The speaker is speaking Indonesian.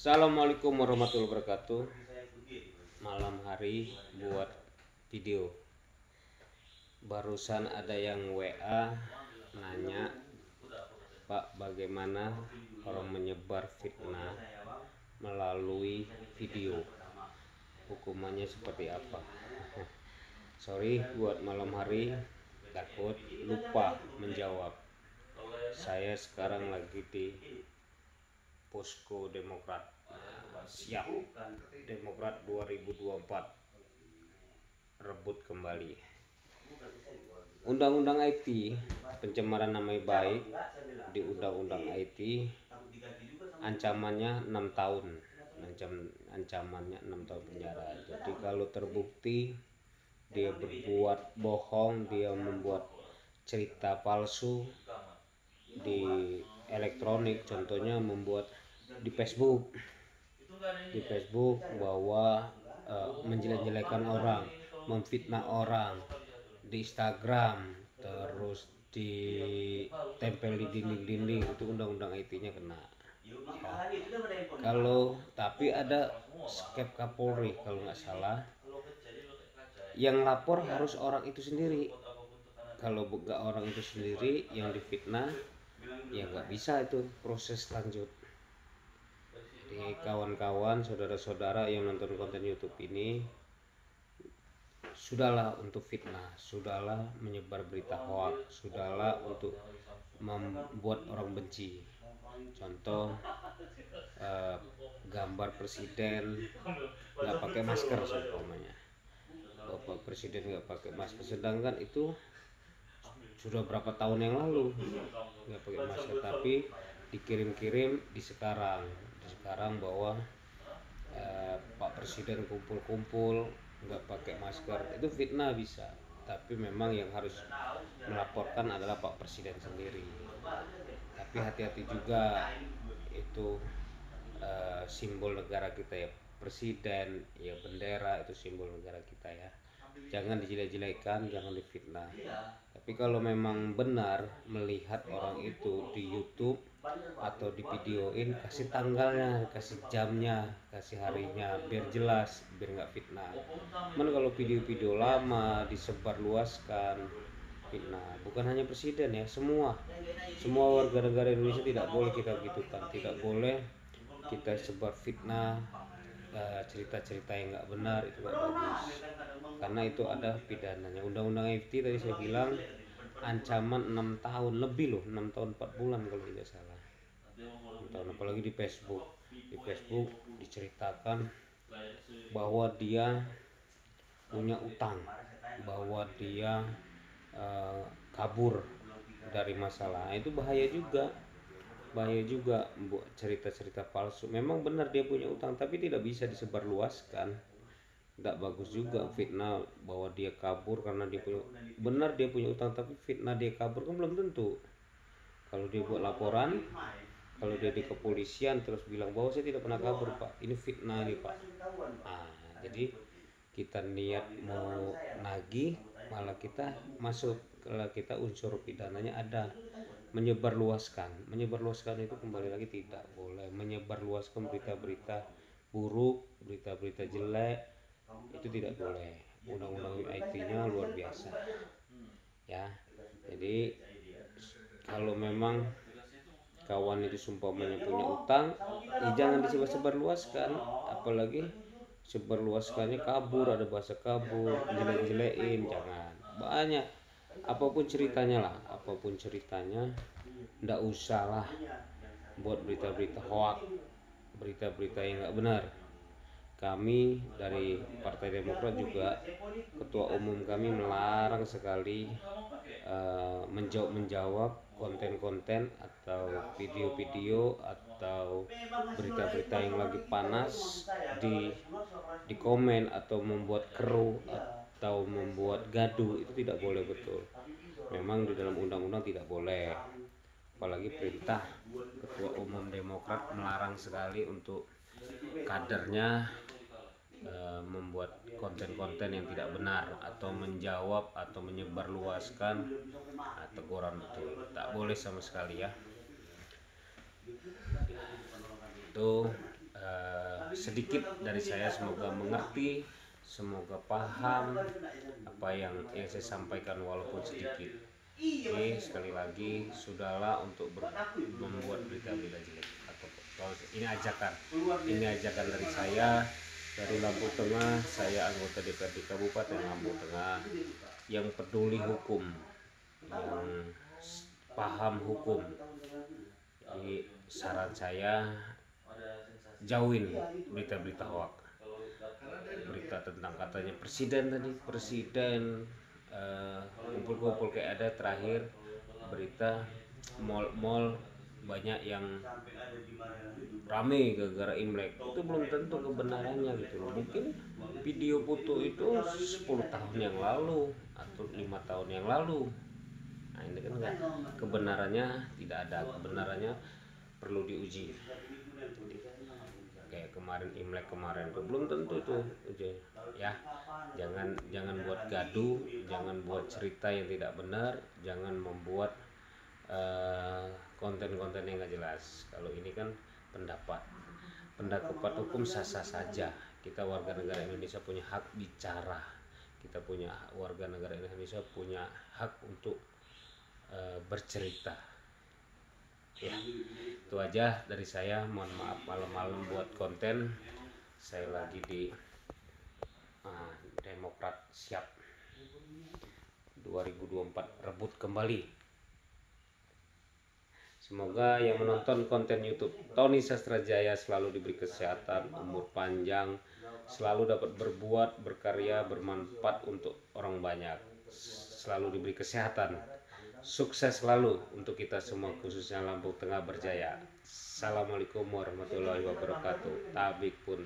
Assalamualaikum warahmatullahi wabarakatuh. Malam hari buat video. Barusan ada yang WA nanya, Pak, bagaimana orang menyebar fitnah melalui video, hukumannya seperti apa? Sorry buat malam hari, takut lupa menjawab. Saya sekarang lagi di Posko Demokrat. Siap Demokrat 2024 rebut kembali. Undang-undang IT pencemaran nama baik di Undang-undang IT ancamannya 6 tahun. Ancamannya 6 tahun penjara. Jadi kalau terbukti dia berbuat bohong, dia membuat cerita palsu di elektronik, contohnya membuat di Facebook bahwa menjelek-jelekan orang, memfitnah orang di Instagram, terus ditempel di dinding-dinding, itu undang-undang IT-nya kena. Kalau tapi ada skep Kapolri kalau nggak salah, yang lapor harus orang itu sendiri. Kalau nggak orang itu sendiri yang difitnah, ya nggak bisa itu proses lanjut. Jadi kawan-kawan, saudara-saudara yang nonton konten YouTube ini, sudahlah untuk fitnah, sudahlah menyebar berita hoax, sudahlah untuk membuat orang benci. Contoh gambar presiden nggak pakai masker seumpamanya, Bapak Presiden nggak pakai masker, sedangkan itu sudah berapa tahun yang lalu nggak pakai masker, tapi dikirim-kirim di sekarang bahwa Pak Presiden kumpul-kumpul nggak pakai masker, itu fitnah bisa. Tapi memang yang harus melaporkan adalah Pak Presiden sendiri. Tapi hati-hati juga, itu simbol negara kita ya, presiden ya, bendera itu simbol negara kita ya. Jangan dijelek-jelekan, jangan difitnah. Tapi kalau memang benar melihat orang itu di YouTube atau di videoin, kasih tanggalnya, kasih jamnya, kasih harinya, biar jelas, biar nggak fitnah. Cuman kalau video-video lama disebarluaskan, fitnah. Bukan hanya presiden ya, semua warga negara Indonesia tidak boleh kita gitukan, tidak boleh kita sebar fitnah, cerita-cerita yang nggak benar, itu nggak bagus, karena itu ada pidananya. Undang-undang IT tadi saya bilang ancaman 6 tahun lebih loh, 6 tahun 4 bulan kalau tidak salah. 6 tahun, apalagi di Facebook diceritakan bahwa dia punya utang, bahwa dia kabur dari masalah. Itu bahaya juga buat cerita-cerita palsu. Memang benar dia punya utang, tapi tidak bisa disebarluaskan. Tidak bagus juga fitnah bahwa dia kabur karena dia punya utang, tapi fitnah dia kabur kan belum tentu. Kalau dia buat laporan, kalau dia di kepolisian terus bilang bahwa saya tidak pernah kabur Pak, ini fitnah ini Pak. Jadi kita niat mau nagih, malah kita masuk, kalau kita unsur pidananya ada menyebarluaskan itu kembali lagi tidak boleh. Menyebarluaskan berita-berita buruk, berita-berita jelek, itu tidak boleh. Undang-undang IT-nya luar biasa ya. Jadi kalau memang kawan itu sumpahnya punya utang, ya jangan disebar-sebarluaskan, apalagi sebarluaskannya kabur, ada bahasa kabur, jelek-jelekin, jangan. Banyak, apapun ceritanya, ndak usah lah buat berita-berita hoax, berita-berita yang nggak benar. Kami dari Partai Demokrat juga, ketua umum kami melarang sekali menjawab konten-konten atau video-video atau berita-berita yang lagi panas di komen, atau membuat keruh atau membuat gaduh. Itu tidak boleh, betul. Memang di dalam undang-undang tidak boleh. Apalagi perintah ketua umum Demokrat melarang sekali untuk kadernya membuat konten-konten yang tidak benar atau menjawab atau menyebarluaskan teguran, betul, tak boleh sama sekali ya. Itu sedikit dari saya, semoga mengerti, semoga paham apa yang saya sampaikan walaupun sedikit. Oke, sekali lagi sudahlah untuk membuat berita-berita jelek atau ini ajakan dari saya dari Lampung Tengah. Saya anggota DPRD Kabupaten Lampung Tengah yang peduli hukum, yang paham hukum. Jadi saran saya, jauhin berita-berita hoax, berita tentang katanya presiden kumpul-kumpul kayak ada terakhir berita mall banyak yang rame gara-gara Imlek, itu belum tentu kebenarannya gitu loh. Mungkin video foto itu 10 tahun yang lalu atau 5 tahun yang lalu. Nah ini kan enggak, kebenarannya tidak ada, kebenarannya perlu diuji. Kayak kemarin Imlek kemarin tuh belum tentu itu ya. Jangan buat gaduh, jangan buat cerita yang tidak benar, jangan membuat konten-konten yang gak jelas. Kalau ini kan pendapat hukum sah-sah saja. Kita warga negara Indonesia punya hak bicara, kita punya warga negara Indonesia punya hak untuk bercerita. Ya, itu aja dari saya. Mohon maaf malam-malam buat konten. Saya lagi di Demokrat siap 2024 rebut kembali. Semoga yang menonton konten YouTube Tony Sastrajaya selalu diberi kesehatan, umur panjang, selalu dapat berbuat, berkarya, bermanfaat untuk orang banyak, selalu diberi kesehatan, sukses selalu untuk kita semua, khususnya Lampung Tengah berjaya. Assalamualaikum warahmatullahi wabarakatuh. Tabik pun.